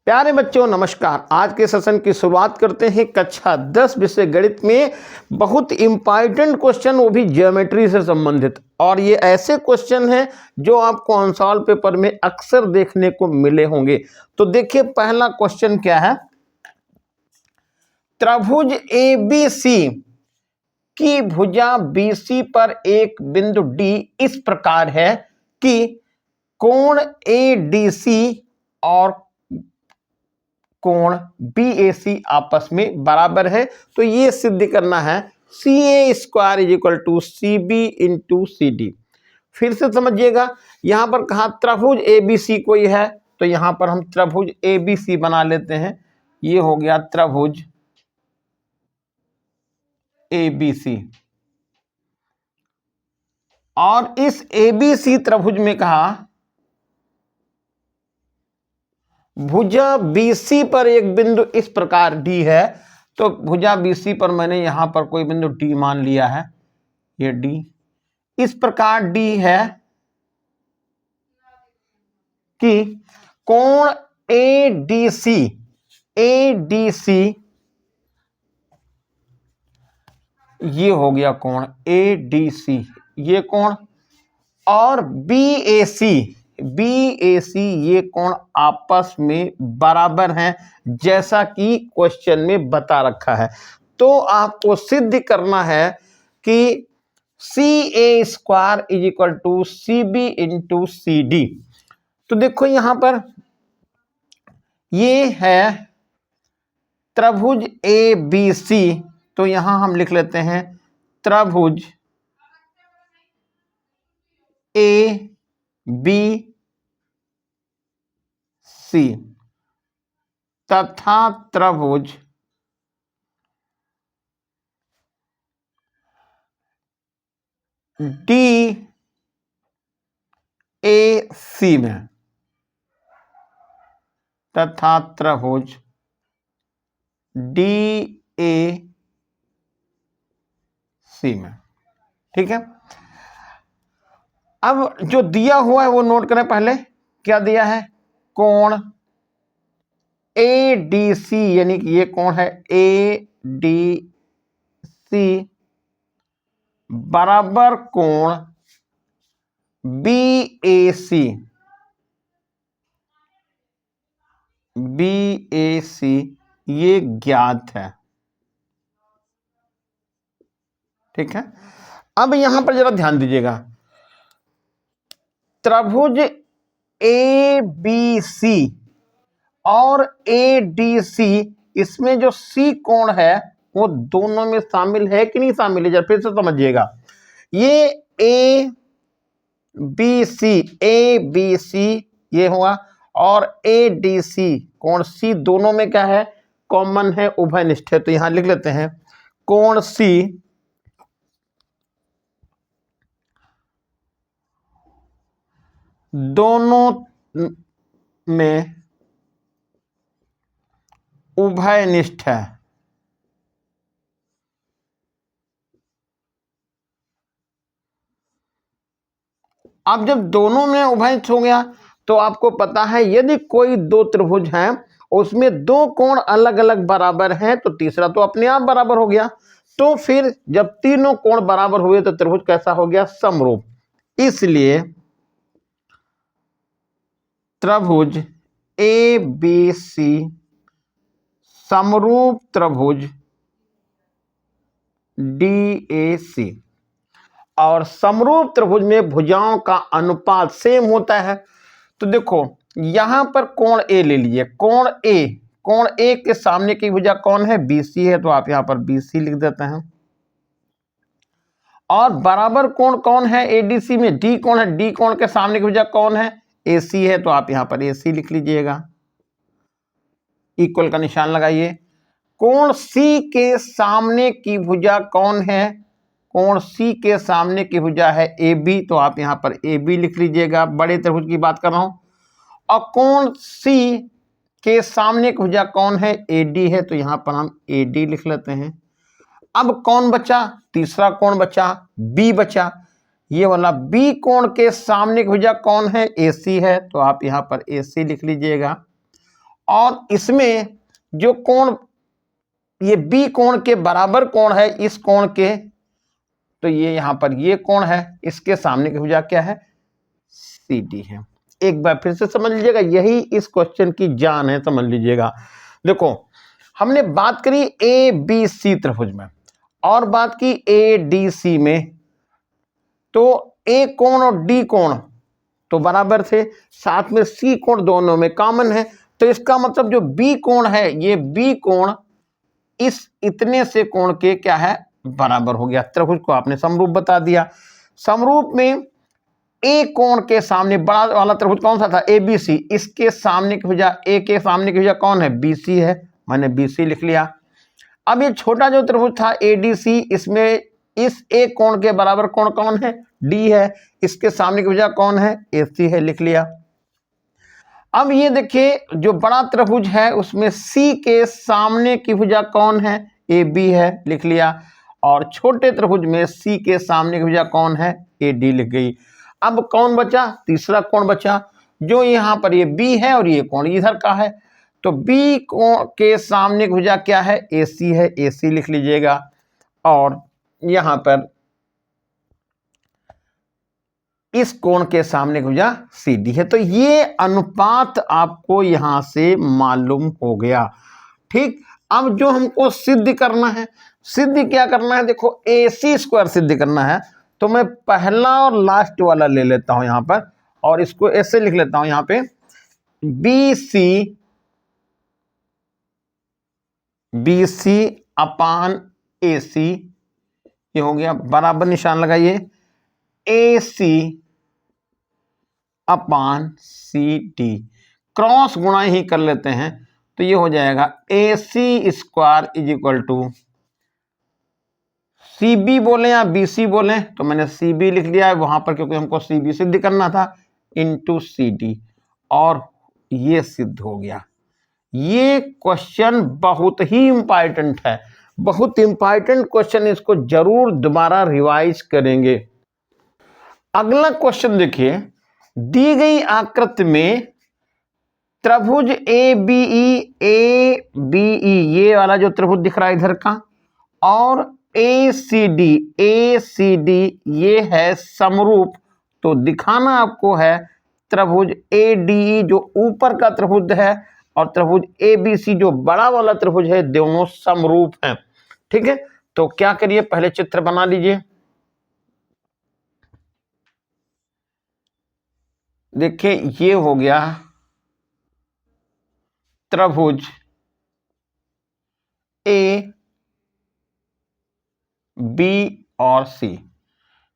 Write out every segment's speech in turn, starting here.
प्यारे बच्चों नमस्कार। आज के सेशन की शुरुआत करते हैं कक्षा 10 विषय गणित में बहुत इंपॉर्टेंट क्वेश्चन, वो भी ज्योमेट्री से संबंधित। और ये ऐसे क्वेश्चन हैं जो आपको ऑन पेपर में अक्सर देखने को मिले होंगे। तो देखिए पहला क्वेश्चन क्या है। त्रिभुज ABC की भुजा BC पर एक बिंदु D इस प्रकार है कि कोण ADC और कोण BAC आपस में बराबर है। तो ये सिद्ध करना है CA square is equal to CB into CD। फिर से समझिएगा, यहां पर कहा त्रिभुज ABC कोई है, तो यहां पर हम त्रिभुज ABC बना लेते हैं। ये हो गया त्रिभुज ABC। और इस ABC त्रिभुज में कहा भुजा BC पर एक बिंदु इस प्रकार D है। तो भुजा BC पर मैंने यहां पर कोई बिंदु D मान लिया है, ये D इस प्रकार D है कि कोण ADC ये हो गया कोण ADC, ये कोण, और BAC ये कोण आपस में बराबर हैं, जैसा कि क्वेश्चन में बता रखा है। तो आपको सिद्ध करना है कि CA square is equal to CB into CD। तो देखो यहां पर ये है त्रिभुज ABC, तो यहां हम लिख लेते हैं त्रिभुज ABC तथा त्रिभुज DAC में, तथा त्रिभुज DAC में। ठीक है, अब जो दिया हुआ है वो नोट करें। पहले क्या दिया है, कोण ADC यानी कि ये कोण है ADC बराबर कोण BAC ये ज्ञात है। ठीक है, अब यहां पर जरा ध्यान दीजिएगा, त्रिभुज ABC और ADC इसमें जो C कोण है वो दोनों में शामिल है कि नहीं शामिल है, जरा फिर से समझिएगा। ये ABC ये हुआ, और ADC कोण C दोनों में क्या है, कॉमन है, उभयनिष्ठ है। तो यहां लिख लेते हैं कोण C दोनों में उभयनिष्ठ है। अब जब दोनों में उभयनिष्ठ हो गया तो आपको पता है यदि कोई दो त्रिभुज हैं उसमें दो कोण अलग अलग बराबर हैं तो तीसरा तो अपने आप बराबर हो गया। तो फिर जब तीनों कोण बराबर हुए तो त्रिभुज कैसा हो गया, समरूप। इसलिए त्रिभुज ABC समरूप त्रिभुज DAC। और समरूप त्रिभुज में भुजाओं का अनुपात सेम होता है। तो देखो यहां पर कोण A ले लीजिए, कोण A के सामने की भुजा कौन है, BC है, तो आप यहां पर BC लिख देते हैं। और बराबर कोण कौन है ADC में, D कोण है, D कोण के सामने की भुजा कौन है, AC है, तो आप यहां पर AC लिख लीजिएगा। इक्वल का निशान लगाइए। कोण C के सामने की भुजा कौन है, कोण C के सामने की भुजा है AB, तो आप यहां पर AB लिख लीजिएगा। बड़े त्रिभुज की बात कर रहा हूं। और कोण C के सामने की भुजा कौन है, AD है, तो यहां पर हम AD लिख लेते हैं। अब कौन बचा, तीसरा कोण बचा, B बचा। ये वाला B कोण के सामने की भुजा कौन है, AC है, तो आप यहां पर AC लिख लीजिएगा। और इसमें जो कोण, ये बी कोण के बराबर कोण है इस कोण के, तो ये यहां पर ये कोण है, इसके सामने की भुजा क्या है, सी डी है। एक बार फिर से समझ लीजिएगा, यही इस क्वेश्चन की जान है, समझ लीजिएगा। देखो हमने बात करी ए बी सी त्रिभुज में और बात की ए डी सी में, तो ए कोण और डी कोण तो बराबर थे, साथ में सी कोण दोनों में कॉमन है, तो इसका मतलब जो बी कोण है, ये बी कोण इस इतने से कोण के क्या है, बराबर हो गया। त्रिभुज को आपने समरूप बता दिया। समरूप में ए कोण के सामने बड़ा वाला त्रिभुज कौन सा था, ए बी सी, इसके सामने की भुजा, ए के सामने की भुजा कौन है, बी सी है, मैंने बी सी लिख लिया। अब ये छोटा जो त्रिभुज था ए डी सी, इसमें इस ए कोण के बराबर कोण कौन है, डी है, इसके सामने की भुजा कौन है, ए सी है, लिख लिया। अब ये देखिए जो बड़ा त्रिभुज है उसमें सी के सामने की भुजा कौन है, ए बी है, लिख लिया। और छोटे त्रिभुज में सी के सामने की भुजा कौन है, ए डी लिख गई। अब कौन बचा, तीसरा कोण बचा, जो यहां पर ये बी है और ये कोण इधर का है, तो बी कोण के सामने की भुजा क्या है, ए सी है, ए सी लिख लीजिएगा। और यहां पर इस कोण के सामने की भुजा सी डी है। तो ये अनुपात आपको यहां से मालूम हो गया। ठीक, अब जो हमको सिद्ध करना है, सिद्ध क्या करना है, देखो ए सी स्क्वायर सिद्ध करना है, तो मैं पहला और लास्ट वाला ले लेता हूं यहां पर, और इसको ऐसे लिख लेता हूं यहां पे, बी सी अपान ए सी, ये हो गया, बराबर निशान लगाइए, ए सी अपान सी डी, क्रॉस गुणा ही कर लेते हैं, तो ये हो जाएगा A C square is equal to, C B बोले या बी सी बोले, तो मैंने सी बी लिख लिया है वहां पर क्योंकि हमको सी बी सिद्ध करना था, इंटू सी डी, और ये सिद्ध हो गया। ये क्वेश्चन बहुत ही इंपॉर्टेंट है, बहुत इंपॉर्टेंट क्वेश्चन, इसको जरूर दोबारा रिवाइज करेंगे। अगला क्वेश्चन देखिए, दी गई आकृति में त्रिभुज ए बी ई, ये वाला जो त्रिभुज दिख रहा है इधर का, और ए सी डी ये है समरूप, तो दिखाना आपको है त्रिभुज ए डी ई जो ऊपर का त्रिभुज है और त्रिभुज ए बी सी जो बड़ा वाला त्रिभुज है, दोनों समरूप हैं। ठीक है, तो क्या करिए, पहले चित्र बना लीजिए। देखिए ये हो गया त्रिभुज ए बी और सी,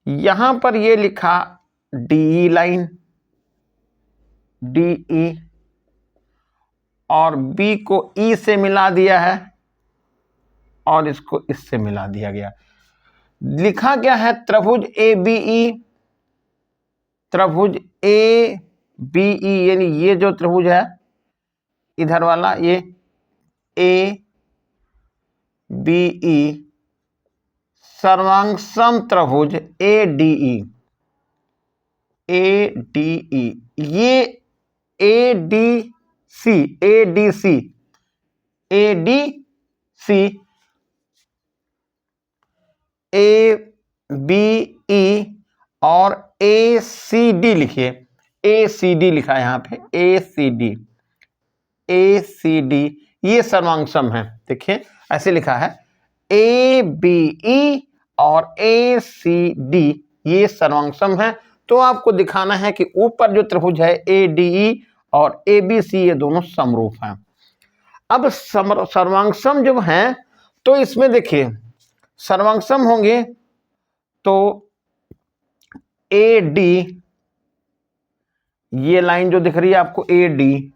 यहां पर ये लिखा डी लाइन, डी ई, और बी को ई से मिला दिया है और इसको इससे मिला दिया गया। लिखा क्या है, त्रिभुज ए बी ई, त्रिभुज ए बी ई, यानी ये जो त्रिभुज है इधर वाला, ये ए बी ई सर्वांगसम त्रिभुज ए डी ई, ये A D C, A D C, A D C, A B E और ए सी डी लिखिए, ए सी डी लिखा है यहां पे, ए सी डी, ए सी डी, ये सर्वांगसम है। देखिए ऐसे लिखा है, ए बी ई और ए सी डी ये सर्वांगसम है, तो आपको दिखाना है कि ऊपर जो त्रिभुज है ए डी ई और ए बी सी ये दोनों समरूप हैं। अब सर्वांगसम जब हैं तो इसमें देखिए सर्वांगसम होंगे तो ए डी, ये लाइन जो दिख रही है आपको ए डी,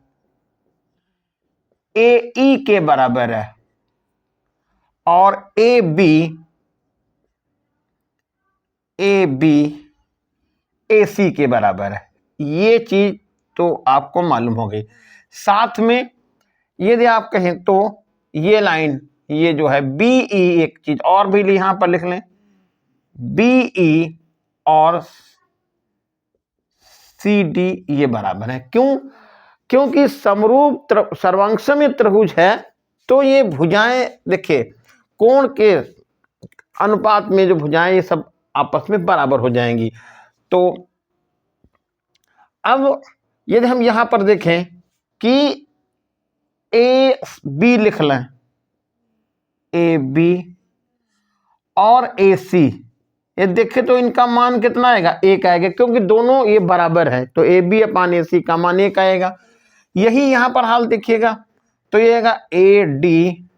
ए ई के बराबर है, और ए बी ए सी के बराबर है। ये चीज तो आपको मालूम हो गई। साथ में यदि आप कहें तो ये लाइन, ये जो है बी ई, एक चीज और भी यहां पर लिख लें, बी ई और सी डी ये बराबर है। क्यों? क्योंकि समरूप सर्वांगसम त्रिभुज है तो ये भुजाएं देखिए कोण के अनुपात में जो भुजाएं ये सब आपस में बराबर हो जाएंगी। तो अब यदि हम यहां पर देखें कि ए बी लिख लें, ए बी और ए सी, ये देखें तो इनका मान कितना आएगा, एक आएगा, क्योंकि दोनों ये बराबर है तो ए बी अपान ए सी का मान एक आएगा। यही यहां पर हाल देखिएगा तो ये आएगा ए डी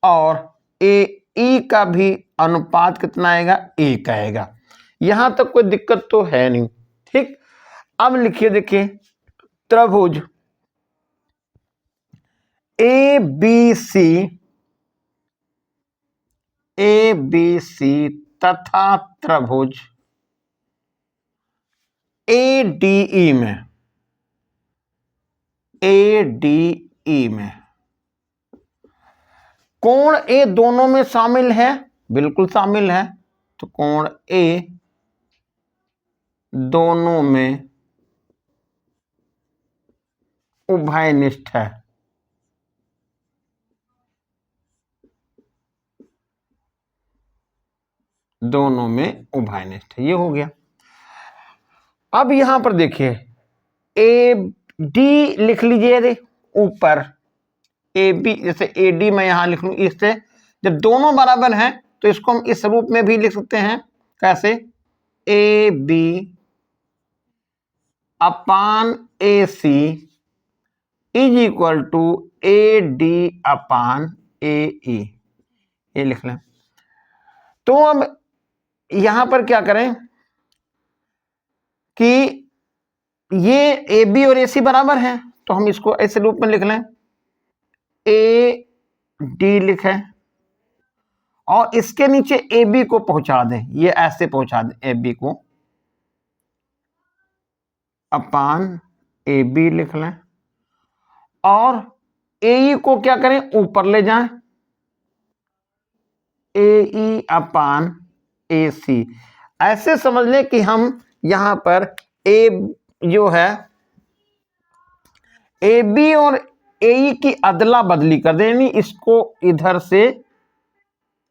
और ए ई का भी अनुपात कितना आएगा, एक आएगा। यहां तक कोई दिक्कत तो है नहीं। ठीक, अब लिखिए, देखिए त्रिभुज ए बी सी तथा त्रिभुज ए डी ई में कोण ए दोनों में शामिल है, बिल्कुल शामिल है। तो कोण ए दोनों में उभयनिष्ठ है। दोनों में उभयनिष्ठ, ये हो गया। अब यहां पर देखिए ए डी लिख लीजिए ऊपर, ए बी, जैसे ए डी मैं यहां लिख लूं, इससे जब दोनों बराबर हैं तो इसको हम इस रूप में भी लिख सकते हैं। कैसे, A B upon A C is equal to A D upon A E, ये लिख लें। तो अब यहां पर क्या करें कि ये ए बी और ए सी बराबर हैं तो हम इसको ऐसे रूप में लिख लें, ए डी लिखें और इसके नीचे ए बी को पहुंचा दें, ये ऐसे पहुंचा दें, ए बी को अपान ए बी लिख लें और ए ई को क्या करें, ऊपर ले जाएं, ए ई अपान ए सी। ऐसे समझ लें कि हम यहां पर ए जो है ए बी और ए ई की अदला बदली कर दें, यानी इसको इधर से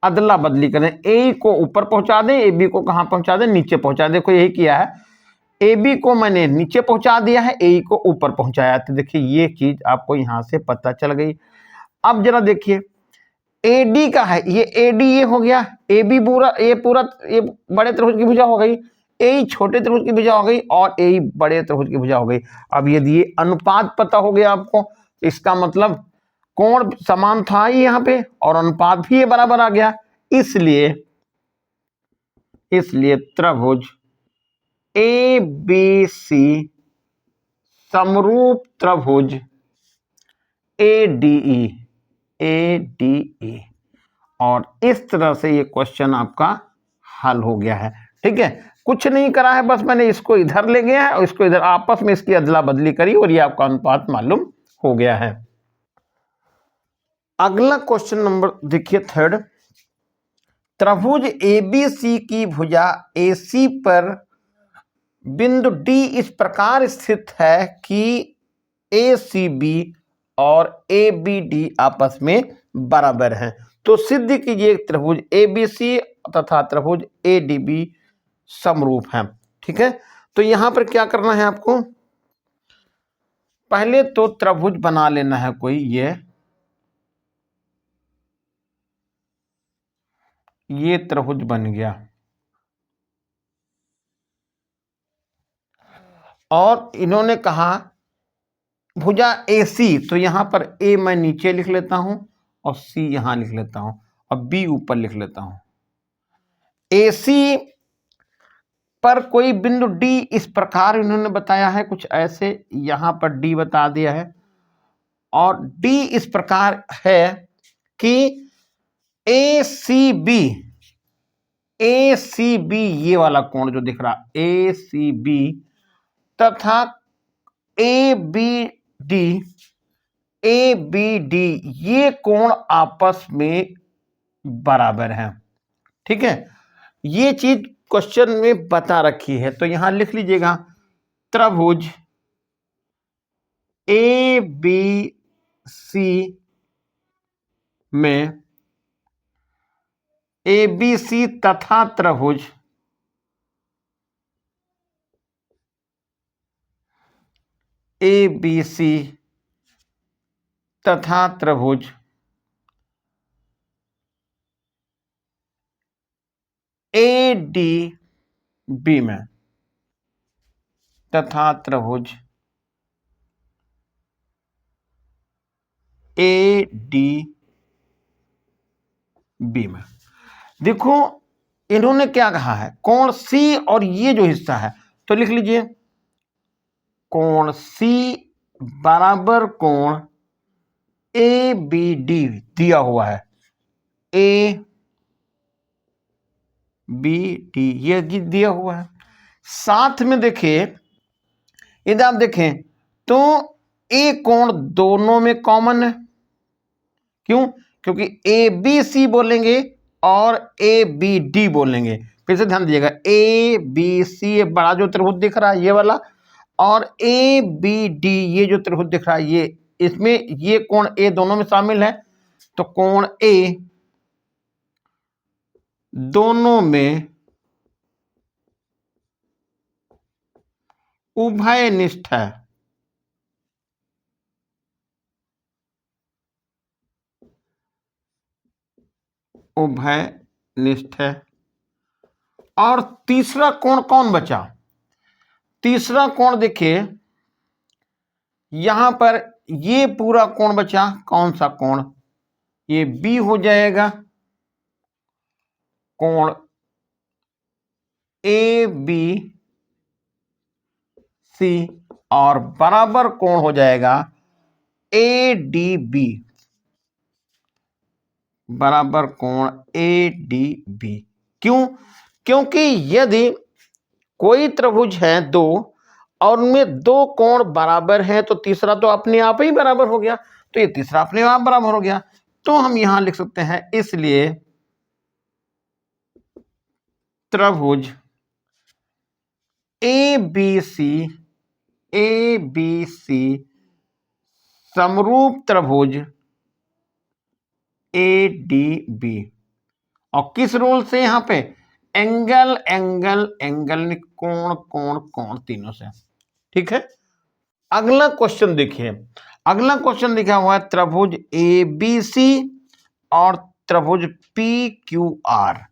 अदला बदली करें, ए को ऊपर पहुंचा दें, ए बी को कहां पहुंचा दें, नीचे पहुंचा दें। देखो यही किया है, ए बी को मैंने नीचे पहुंचा दिया है, ए को ऊपर पहुंचाया। तो देखिए ये चीज आपको यहां से पता चल गई। अब जरा देखिए ए डी का है, ये ए डी ये हो गया, ए बी पूरा ये बड़े त्रिभुज की भुजा हो गई, ए छोटे त्रिभुज की भुजा हो गई और ए बड़े त्रिभुज की भुजा हो गई। अब यदि ये अनुपात पता हो गया आपको, इसका मतलब कोण समान था ही यहाँ पे और अनुपात भी ये बराबर आ गया। इसलिए त्रिभुज ए बी सी समरूप त्रिभुज ए डी ई, और इस तरह से ये क्वेश्चन आपका हल हो गया है। ठीक है, कुछ नहीं करा है, बस मैंने इसको इधर ले गया है और इसको इधर, आपस में इसकी अदला बदली करी और ये आपका अनुपात मालूम हो गया है। अगला क्वेश्चन नंबर देखिए थर्ड, त्रिभुज एबीसी की भुजा एसी पर बिंदु डी इस प्रकार स्थित है कि एसीबी और एबीडी आपस में बराबर हैं। तो सिद्ध कीजिए त्रिभुज एबीसी तथा त्रिभुज एडीबी समरूप हैं। ठीक है, तो यहां पर क्या करना है आपको, पहले तो त्रिभुज बना लेना है कोई, ये त्रिभुज बन गया और इन्होंने कहा भुजा एसी, तो यहां पर ए मैं नीचे लिख लेता हूं और सी यहां लिख लेता हूं और बी ऊपर लिख लेता हूं। एसी पर कोई बिंदु डी इस प्रकार इन्होंने बताया है, कुछ ऐसे यहां पर डी बता दिया है और डी इस प्रकार है कि एसीबी ये वाला कोण जो दिख रहा एसीबी तथा एबीडी ये कोण आपस में बराबर हैं। ठीक है, ये चीज क्वेश्चन में बता रखी है, तो यहां लिख लीजिएगा त्रिभुज ए बी सी में ए बी सी तथा त्रिभुज ए बी सी तथा त्रिभुज ए डी बी में तथा त्रिभुज ए डी बी में। देखो इन्होंने क्या कहा है, कोण सी और ये जो हिस्सा है, तो लिख लीजिए कोण सी बराबर कोण ए बी डी दिया हुआ है, ए बी डी ये दिया हुआ है। साथ में देखिए यदि आप देखें तो ए कोण दोनों में कॉमन है। क्यों? क्योंकि ए बी सी बोलेंगे और ए बी डी बोलेंगे। फिर से ध्यान दीजिएगा, ए बी सी बड़ा जो त्रिभुज दिख रहा है ये वाला, और ए बी डी ये जो त्रिभुज दिख रहा है ये, इसमें ये कोण ए दोनों में शामिल है। तो कोण ए दोनों में उभयनिष्ठ है। उभयनिष्ठ है। और तीसरा कोण कौन बचा? तीसरा कोण देखिए यहां पर ये पूरा कोण बचा, कौन सा कोण? ये बी हो जाएगा, कोण ए बी सी, और बराबर कोण हो जाएगा ए डी बी, बराबर कोण ए डी बी। क्यों? क्योंकि यदि कोई त्रिभुज है दो और उनमें दो कोण बराबर है तो तीसरा तो अपने आप ही बराबर हो गया, तो ये तीसरा अपने आप बराबर हो गया। तो हम यहां लिख सकते हैं इसलिए त्रिभुज ए बी सी समरूप त्रिभुज ए डी बी। और किस रूल से? यहां पे एंगल एंगल एंगल, कोण कोण कोण, तीनों से। ठीक है। अगला क्वेश्चन देखिए, अगला क्वेश्चन लिखा हुआ है त्रिभुज ए बी सी और त्रिभुज पी क्यू आर।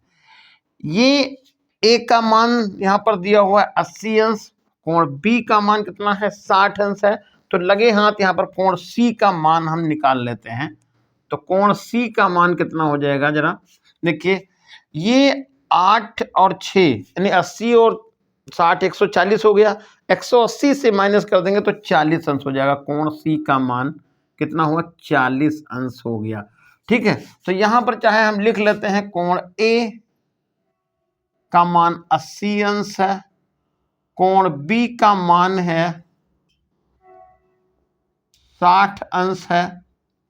ये ए का मान यहां पर दिया हुआ है 80 अंश, कोण बी का मान कितना है? 60 अंश है। तो लगे हाथ यहां पर कोण सी का मान हम निकाल लेते हैं। तो कोण सी का मान कितना हो जाएगा जरा देखिए, ये 8 और 6 यानी 80 और 60 140 हो गया। 180 से माइनस कर देंगे तो 40 अंश हो जाएगा। कोण सी का मान कितना हुआ? 40 अंश हो गया। ठीक है। तो यहां पर चाहे हम लिख लेते हैं कोण ए का मान 80 अंश है, कोण बी का मान है 60 अंश है,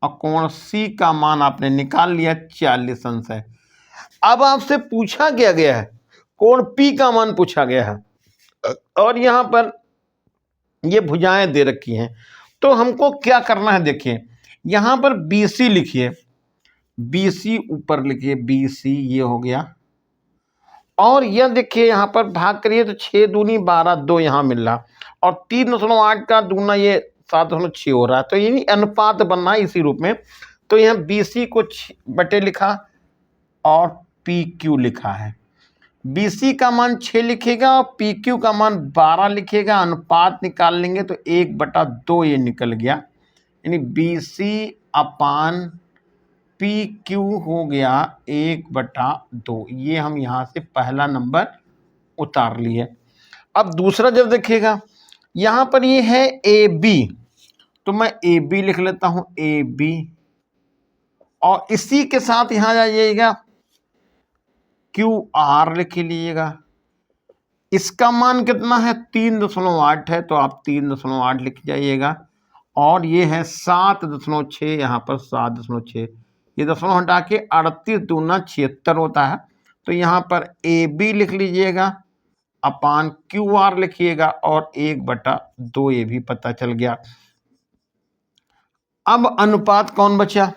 और कोण सी का मान आपने निकाल लिया 40 अंश है। अब आपसे पूछा गया है कोण पी का मान पूछा गया है, और यहां पर ये भुजाएं दे रखी हैं। तो हमको क्या करना है? देखिए यहां पर BC लिखिए, BC ऊपर लिखिए, BC ये हो गया। और यह देखिए यहां पर भाग करिए तो 6 दूनी 12, 2 यहां मिल रहा, और 3.8 का दूना ये 7.6 हो रहा है। तो ये अनुपात बनना है इसी रूप में। तो यहाँ BC को बटे लिखा और PQ लिखा है। BC का मान 6 लिखेगा और PQ का मान 12 लिखेगा। अनुपात निकाल लेंगे तो 1/2 ये निकल गया, यानी BC अपान PQ हो गया 1/2। ये हम यहां से पहला नंबर उतार लिए। अब दूसरा जब देखिएगा यहां पर ये है AB, तो मैं AB लिख लेता हूं, AB, और इसी के साथ यहां जाइएगा QR लिख लीजिएगा। इसका मान कितना है? 3.8 है, तो आप 3.8 लिख जाइएगा। और ये है 7.6, यहाँ पर 7.6, ये दशमलव हटा के 38 दूना 76 होता है। तो यहाँ पर AB लिख लीजिएगा, अपान QR लिखिएगा, और 1/2 ये भी पता चल गया। अब अनुपात कौन बचा?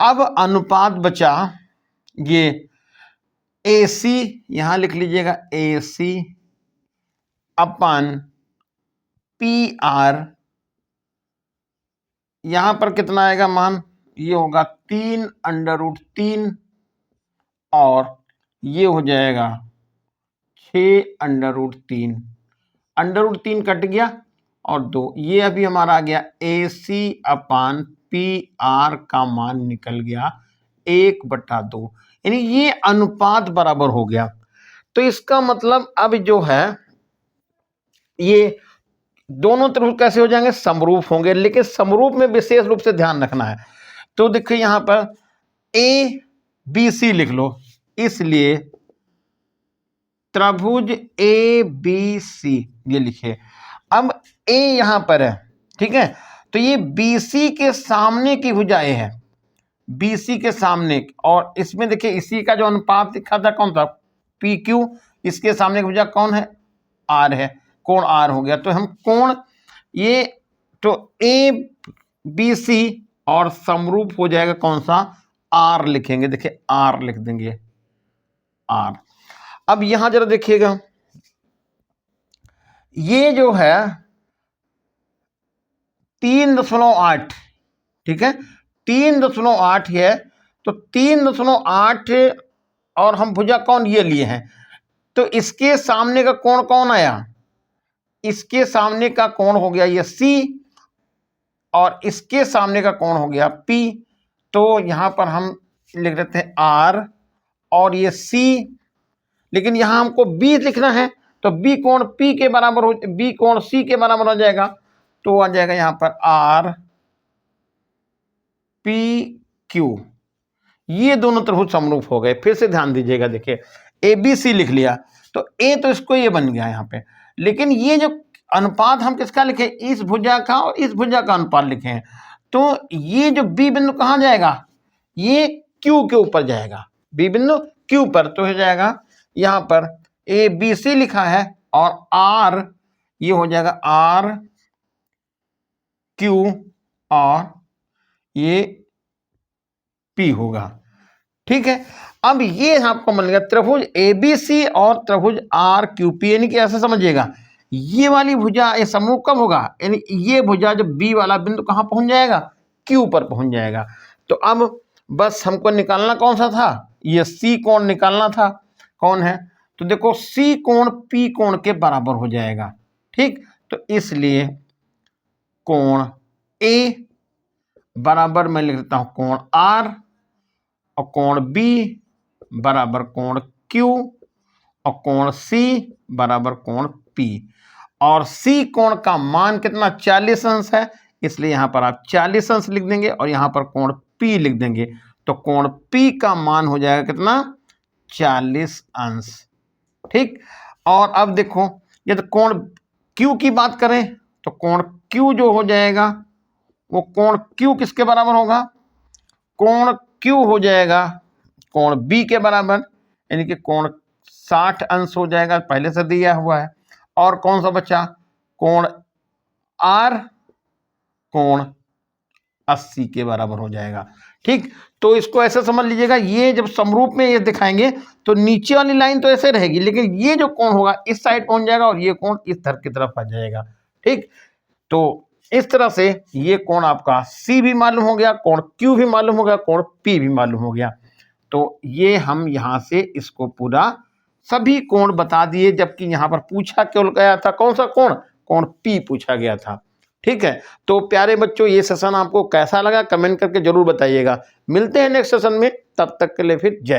अब अनुपात बचा ये AC, यहां लिख लीजिएगा AC अपन PR, यहां पर कितना आएगा मान? ये होगा 3√3 और ये हो जाएगा 6√3, √3 कट गया और 2, ये अभी हमारा आ गया AC अपन PR का मान निकल गया 1/2, यानी ये अनुपात बराबर हो गया। तो इसका मतलब अब जो है ये दोनों त्रिभुज कैसे हो जाएंगे? समरूप होंगे, लेकिन समरूप में विशेष रूप से ध्यान रखना है। तो देखिए यहां पर ABC लिख लो, इसलिए त्रिभुज ABC ये लिखे। अब A यहां पर है, ठीक है, तो ये BC के सामने की भुजाएं है, BC के सामने, और इसमें देखिए इसी का जो अनुपात लिखा था कौन था? PQ, इसके सामने की भुजा कौन है? R है, कोण R हो गया। तो हम कोण ये तो ABC और समरूप हो जाएगा कौन सा? R लिखेंगे, देखिए R लिख देंगे R। अब यहां जरा देखिएगा, ये जो है 3.8, ठीक है, 3.8 है, तो 3.8 और हम भुजा कौन ये लिए हैं, तो इसके सामने का कोण कौन आया? इसके सामने का कोण हो गया ये C और इसके सामने का कोण हो गया P। तो यहां पर हम लिख देते हैं R और ये C, लेकिन यहां हमको B लिखना है, तो B कोण P के बराबर हो, B कोण C के बराबर हो जाएगा, तो आ जाएगा यहां पर R PQ। ये दोनों त्रिभुज समरूप हो गए। फिर से ध्यान दीजिएगा, देखिए ABC लिख लिया, तो A तो इसको ये बन गया यहाँ पे, लेकिन ये जो अनुपात हम किसका लिखे? इस भुजा का और इस भुजा का अनुपात लिखे हैं। तो ये जो B बिंदु कहाँ जाएगा? ये Q के ऊपर जाएगा, B बिंदु Q पर, तो हो जाएगा यहाँ पर ABC लिखा है और R ये हो जाएगा R Q और ये P होगा, ठीक है। अब ये आपको मिल गया त्रिभुज ABC और त्रिभुज RQP, यानी कि ऐसा समझिएगा, ये वाली भुजा ये समरूप कब होगा? यानी ये भुजा जब B वाला बिंदु कहां पहुंच जाएगा? Q पर पहुंच जाएगा। तो अब बस हमको निकालना कौन सा था? ये C कोण निकालना था। कौन है? तो देखो C कोण P कोण के बराबर हो जाएगा, ठीक। तो इसलिए कोण A बराबर मैं लिख देता हूं कोण R और कोण B बराबर कोण Q और कोण C बराबर कोण P। और C कोण का मान कितना? 40 अंश है, इसलिए यहां पर आप 40 अंश लिख देंगे और यहां पर कोण P लिख देंगे। तो कोण P का मान हो जाएगा कितना? 40 अंश, ठीक। और अब देखो यदि कोण Q की बात करें तो कोण Q जो हो जाएगा वो कोण Q किसके बराबर होगा? कोण Q हो जाएगा कोण B के बराबर, यानी कि कोण 60 अंश हो जाएगा, पहले से दिया हुआ है। और कौन सा बचा? कोण R कोण 80 के बराबर हो जाएगा, ठीक। तो इसको ऐसे समझ लीजिएगा, ये जब समरूप में ये दिखाएंगे तो नीचे वाली लाइन तो ऐसे रहेगी, लेकिन ये जो कोण होगा इस साइड पहुंच जाएगा और ये कोण इस तरफ की तरफ आ जाएगा, ठीक। तो इस तरह से ये कोण आपका C भी मालूम हो गया, कोण Q भी मालूम हो गया, कोण P भी मालूम हो गया। तो ये हम यहां से इसको पूरा सभी कोण बता दिए, जबकि यहां पर पूछा केवल गया था कौन सा कोण? कोण P पूछा गया था, ठीक है। तो प्यारे बच्चों, ये सेशन आपको कैसा लगा कमेंट करके जरूर बताइएगा। मिलते हैं नेक्स्ट सेशन में, तब तक के लिए फिर जय हिंद।